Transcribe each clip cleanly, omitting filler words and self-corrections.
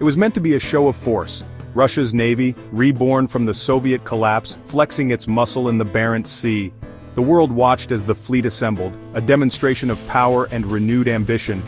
It was meant to be a show of force. Russia's navy, reborn from the Soviet collapse, flexing its muscle in the Barents Sea. The world watched as the fleet assembled, a demonstration of power and renewed ambition.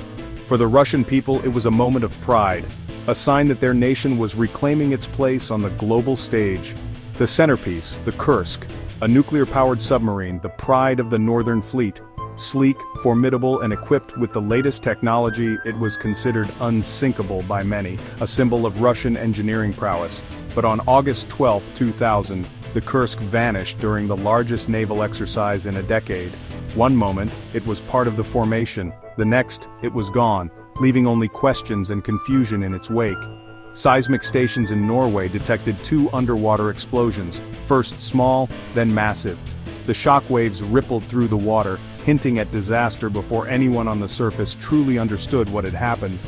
For the Russian people, it was a moment of pride, a sign that their nation was reclaiming its place on the global stage. The centerpiece, the Kursk, a nuclear-powered submarine, the pride of the Northern Fleet. Sleek, formidable, and equipped with the latest technology, it was considered unsinkable by many, a symbol of Russian engineering prowess. But on August 12, 2000, the Kursk vanished during the largest naval exercise in a decade. One moment, it was part of the formation. The next, it was gone, leaving only questions and confusion in its wake. Seismic stations in Norway detected 2 underwater explosions, first small, then massive. The shock waves rippled through the water, hinting at disaster before anyone on the surface truly understood what had happened.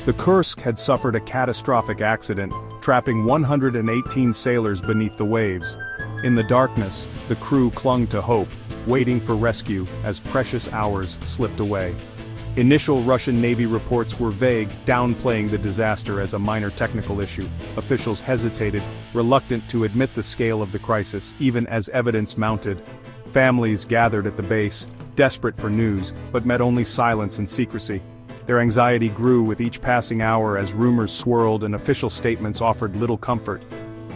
The Kursk had suffered a catastrophic accident, trapping 118 sailors beneath the waves. In the darkness, the crew clung to hope, waiting for rescue as precious hours slipped away. Initial Russian Navy reports were vague, downplaying the disaster as a minor technical issue. Officials hesitated, reluctant to admit the scale of the crisis, even as evidence mounted. Families gathered at the base, desperate for news, but met only silence and secrecy. Their anxiety grew with each passing hour as rumors swirled and official statements offered little comfort.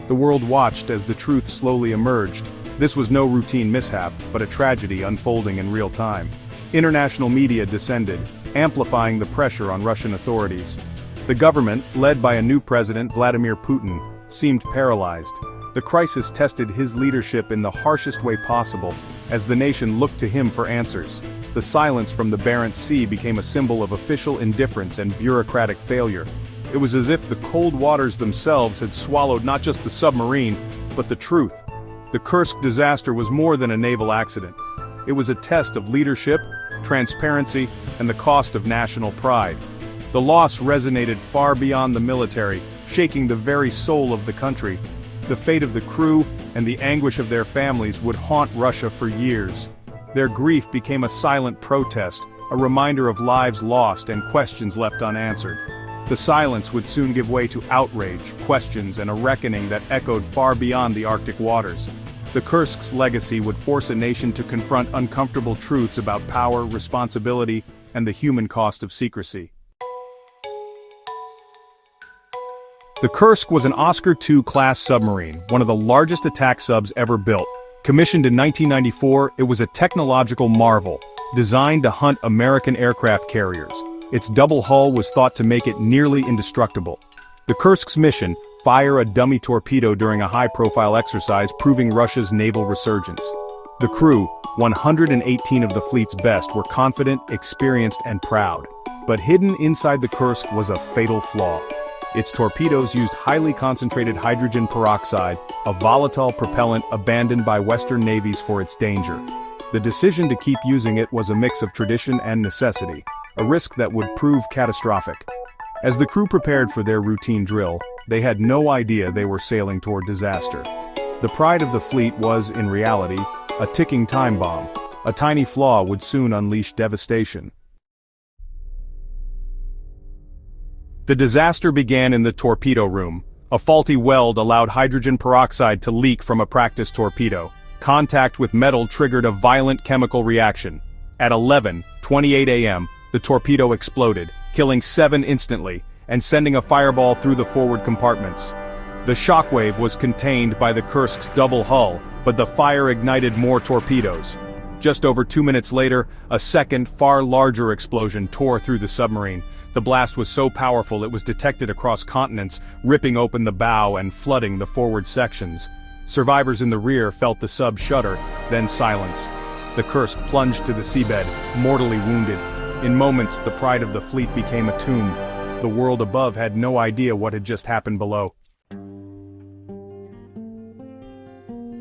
The world watched as the truth slowly emerged. This was no routine mishap, but a tragedy unfolding in real time. International media descended, amplifying the pressure on Russian authorities. The government, led by a new president, Vladimir Putin, seemed paralyzed. The crisis tested his leadership in the harshest way possible, as the nation looked to him for answers. The silence from the Barents Sea became a symbol of official indifference and bureaucratic failure. It was as if the cold waters themselves had swallowed not just the submarine, but the truth. The Kursk disaster was more than a naval accident. It was a test of leadership, transparency, and the cost of national pride. The loss resonated far beyond the military, shaking the very soul of the country. The fate of the crew and the anguish of their families would haunt Russia for years. Their grief became a silent protest, a reminder of lives lost and questions left unanswered. The silence would soon give way to outrage, questions, and a reckoning that echoed far beyond the Arctic waters. The Kursk's legacy would force a nation to confront uncomfortable truths about power, responsibility, and the human cost of secrecy. The Kursk was an Oscar II-class submarine, one of the largest attack subs ever built. Commissioned in 1994, it was a technological marvel, designed to hunt American aircraft carriers. Its double hull was thought to make it nearly indestructible. The Kursk's mission: fire a dummy torpedo during a high-profile exercise, proving Russia's naval resurgence. The crew, 118 of the fleet's best, were confident, experienced, and proud. But hidden inside the Kursk was a fatal flaw. Its torpedoes used highly concentrated hydrogen peroxide, a volatile propellant abandoned by Western navies for its danger. The decision to keep using it was a mix of tradition and necessity, a risk that would prove catastrophic. As the crew prepared for their routine drill, they had no idea they were sailing toward disaster. The pride of the fleet was, in reality, a ticking time bomb. A tiny flaw would soon unleash devastation. The disaster began in the torpedo room. A faulty weld allowed hydrogen peroxide to leak from a practice torpedo. Contact with metal triggered a violent chemical reaction. At 11:28 a.m., the torpedo exploded, killing 7 instantly, and sending a fireball through the forward compartments. The shockwave was contained by the Kursk's double hull, but the fire ignited more torpedoes. Just over 2 minutes later, a second, far larger explosion tore through the submarine. The blast was so powerful it was detected across continents, ripping open the bow and flooding the forward sections. Survivors in the rear felt the sub shudder, then silence. The Kursk plunged to the seabed, mortally wounded. In moments, the pride of the fleet became a tomb. The world above had no idea what had just happened below.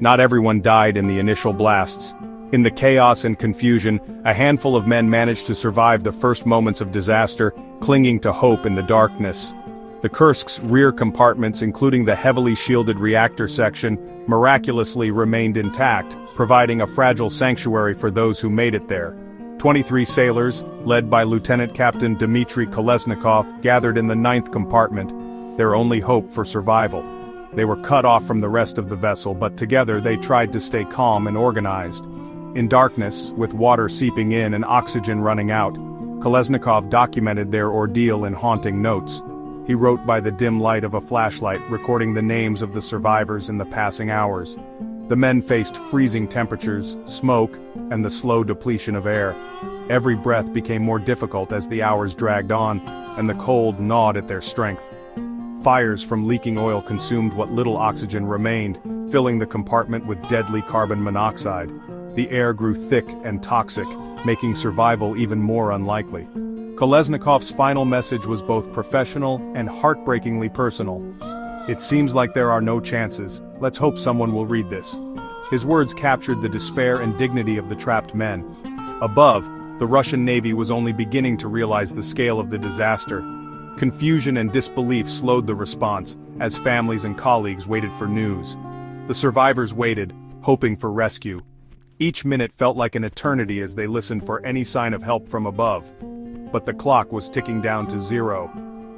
Not everyone died in the initial blasts. In the chaos and confusion, a handful of men managed to survive the first moments of disaster, clinging to hope in the darkness. The Kursk's rear compartments, including the heavily shielded reactor section, miraculously remained intact, providing a fragile sanctuary for those who made it there. 23 sailors, led by Lieutenant Captain Dmitry Kolesnikov, gathered in the 9th compartment. their only hope for survival. They were cut off from the rest of the vessel, but together they tried to stay calm and organized. In darkness, with water seeping in and oxygen running out, Kolesnikov documented their ordeal in haunting notes. He wrote by the dim light of a flashlight, recording the names of the survivors in the passing hours. The men faced freezing temperatures, smoke, and the slow depletion of air. Every breath became more difficult as the hours dragged on, and the cold gnawed at their strength. Fires from leaking oil consumed what little oxygen remained, filling the compartment with deadly carbon monoxide. The air grew thick and toxic, making survival even more unlikely. Kolesnikov's final message was both professional and heartbreakingly personal. "It seems like there are no chances. Let's hope someone will read this." His words captured the despair and dignity of the trapped men. Above, the Russian Navy was only beginning to realize the scale of the disaster. Confusion and disbelief slowed the response, as families and colleagues waited for news. The survivors waited, hoping for rescue. Each minute felt like an eternity as they listened for any sign of help from above. But the clock was ticking down to zero.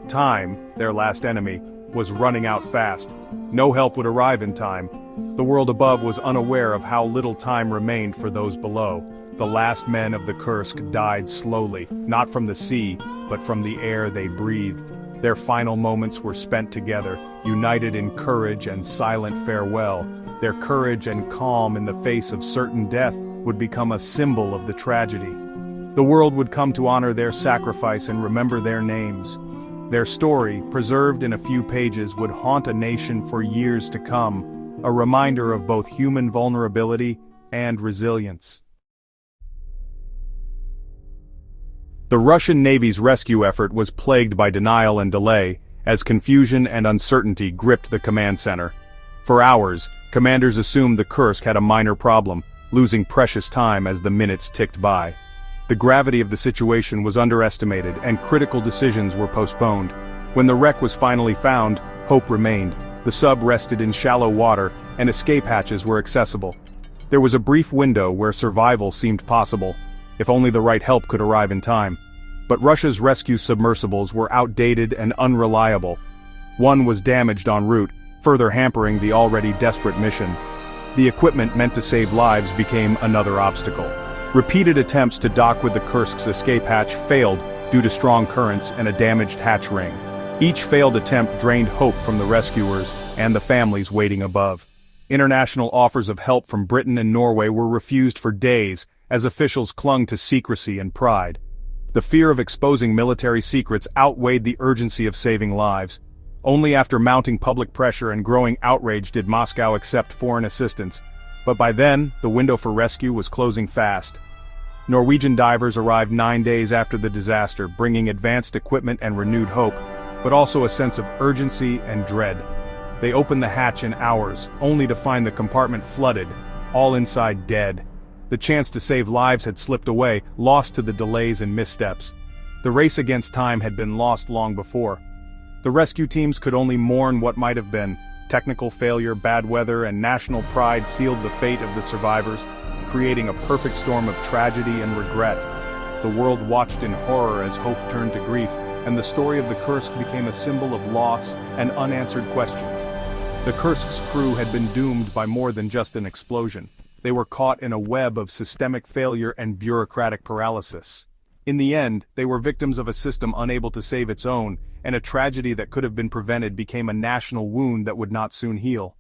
Time, their last enemy, was running out fast. No help would arrive in time. The world above was unaware of how little time remained for those below. The last men of the Kursk died slowly, not from the sea, but from the air they breathed. Their final moments were spent together, united in courage and silent farewell. Their courage and calm in the face of certain death would become a symbol of the tragedy. The world would come to honor their sacrifice and remember their names. Their story, preserved in a few pages, would haunt a nation for years to come, a reminder of both human vulnerability and resilience. The Russian Navy's rescue effort was plagued by denial and delay, as confusion and uncertainty gripped the command center. For hours, commanders assumed the Kursk had a minor problem, losing precious time as the minutes ticked by. The gravity of the situation was underestimated and critical decisions were postponed. When the wreck was finally found, hope remained. The sub rested in shallow water, and escape hatches were accessible. There was a brief window where survival seemed possible, if only the right help could arrive in time. But Russia's rescue submersibles were outdated and unreliable. One was damaged en route, further hampering the already desperate mission. The equipment meant to save lives became another obstacle. Repeated attempts to dock with the Kursk's escape hatch failed due to strong currents and a damaged hatch ring. Each failed attempt drained hope from the rescuers and the families waiting above. International offers of help from Britain and Norway were refused for days, as officials clung to secrecy and pride. The fear of exposing military secrets outweighed the urgency of saving lives. Only after mounting public pressure and growing outrage did Moscow accept foreign assistance. But by then, the window for rescue was closing fast. Norwegian divers arrived 9 days after the disaster, bringing advanced equipment and renewed hope, but also a sense of urgency and dread. They opened the hatch in hours, only to find the compartment flooded, all inside dead. The chance to save lives had slipped away, lost to the delays and missteps. The race against time had been lost long before. The rescue teams could only mourn what might have been. Technical failure, bad weather, and national pride sealed the fate of the survivors, creating a perfect storm of tragedy and regret. The world watched in horror as hope turned to grief, and the story of the Kursk became a symbol of loss and unanswered questions. The Kursk's crew had been doomed by more than just an explosion. They were caught in a web of systemic failure and bureaucratic paralysis. In the end, they were victims of a system unable to save its own, and a tragedy that could have been prevented became a national wound that would not soon heal.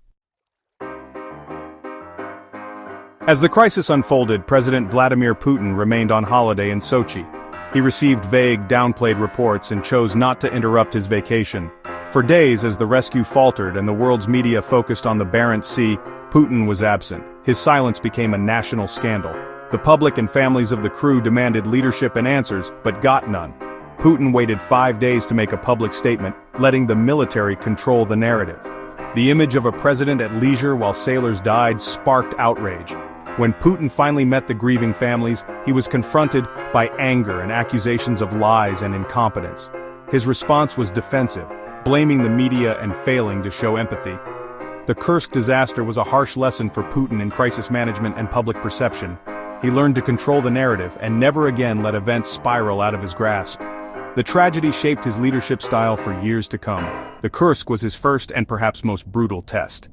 As the crisis unfolded, President Vladimir Putin remained on holiday in Sochi. He received vague, downplayed reports and chose not to interrupt his vacation. For days, as the rescue faltered and the world's media focused on the Barents Sea, Putin was absent. His silence became a national scandal. The public and families of the crew demanded leadership and answers, but got none. Putin waited 5 days to make a public statement, letting the military control the narrative. The image of a president at leisure while sailors died sparked outrage. When Putin finally met the grieving families, he was confronted by anger and accusations of lies and incompetence. His response was defensive, blaming the media and failing to show empathy. The Kursk disaster was a harsh lesson for Putin in crisis management and public perception. He learned to control the narrative and never again let events spiral out of his grasp. The tragedy shaped his leadership style for years to come. The Kursk was his first and perhaps most brutal test.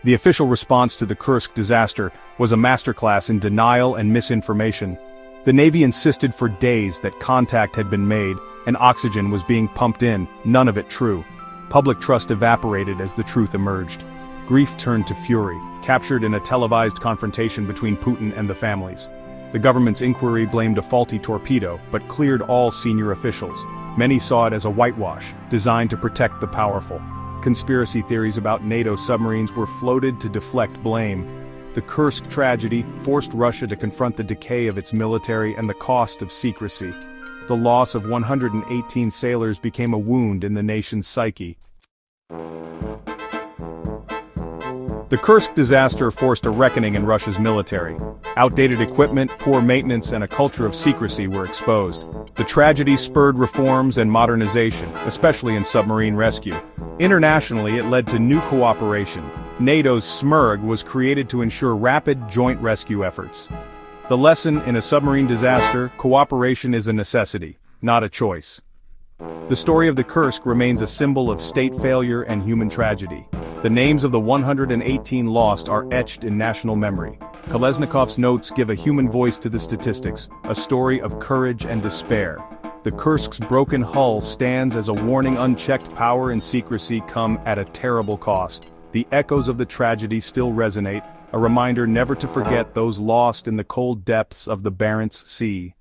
The official response to the Kursk disaster was a masterclass in denial and misinformation. The Navy insisted for days that contact had been made, and oxygen was being pumped in, none of it true. Public trust evaporated as the truth emerged. Grief turned to fury, captured in a televised confrontation between Putin and the families. The government's inquiry blamed a faulty torpedo, but cleared all senior officials. Many saw it as a whitewash, designed to protect the powerful. Conspiracy theories about NATO submarines were floated to deflect blame. The Kursk tragedy forced Russia to confront the decay of its military and the cost of secrecy. The loss of 118 sailors became a wound in the nation's psyche. The Kursk disaster forced a reckoning in Russia's military. Outdated equipment, poor maintenance, and a culture of secrecy were exposed. The tragedy spurred reforms and modernization, especially in submarine rescue. Internationally, it led to new cooperation. NATO's SMERG was created to ensure rapid joint rescue efforts. The lesson in a submarine disaster: cooperation is a necessity, not a choice. The story of the Kursk remains a symbol of state failure and human tragedy. The names of the 118 lost are etched in national memory. Kolesnikov's notes give a human voice to the statistics, a story of courage and despair. The Kursk's broken hull stands as a warning: unchecked power and secrecy come at a terrible cost. The echoes of the tragedy still resonate, a reminder never to forget those lost in the cold depths of the Barents Sea.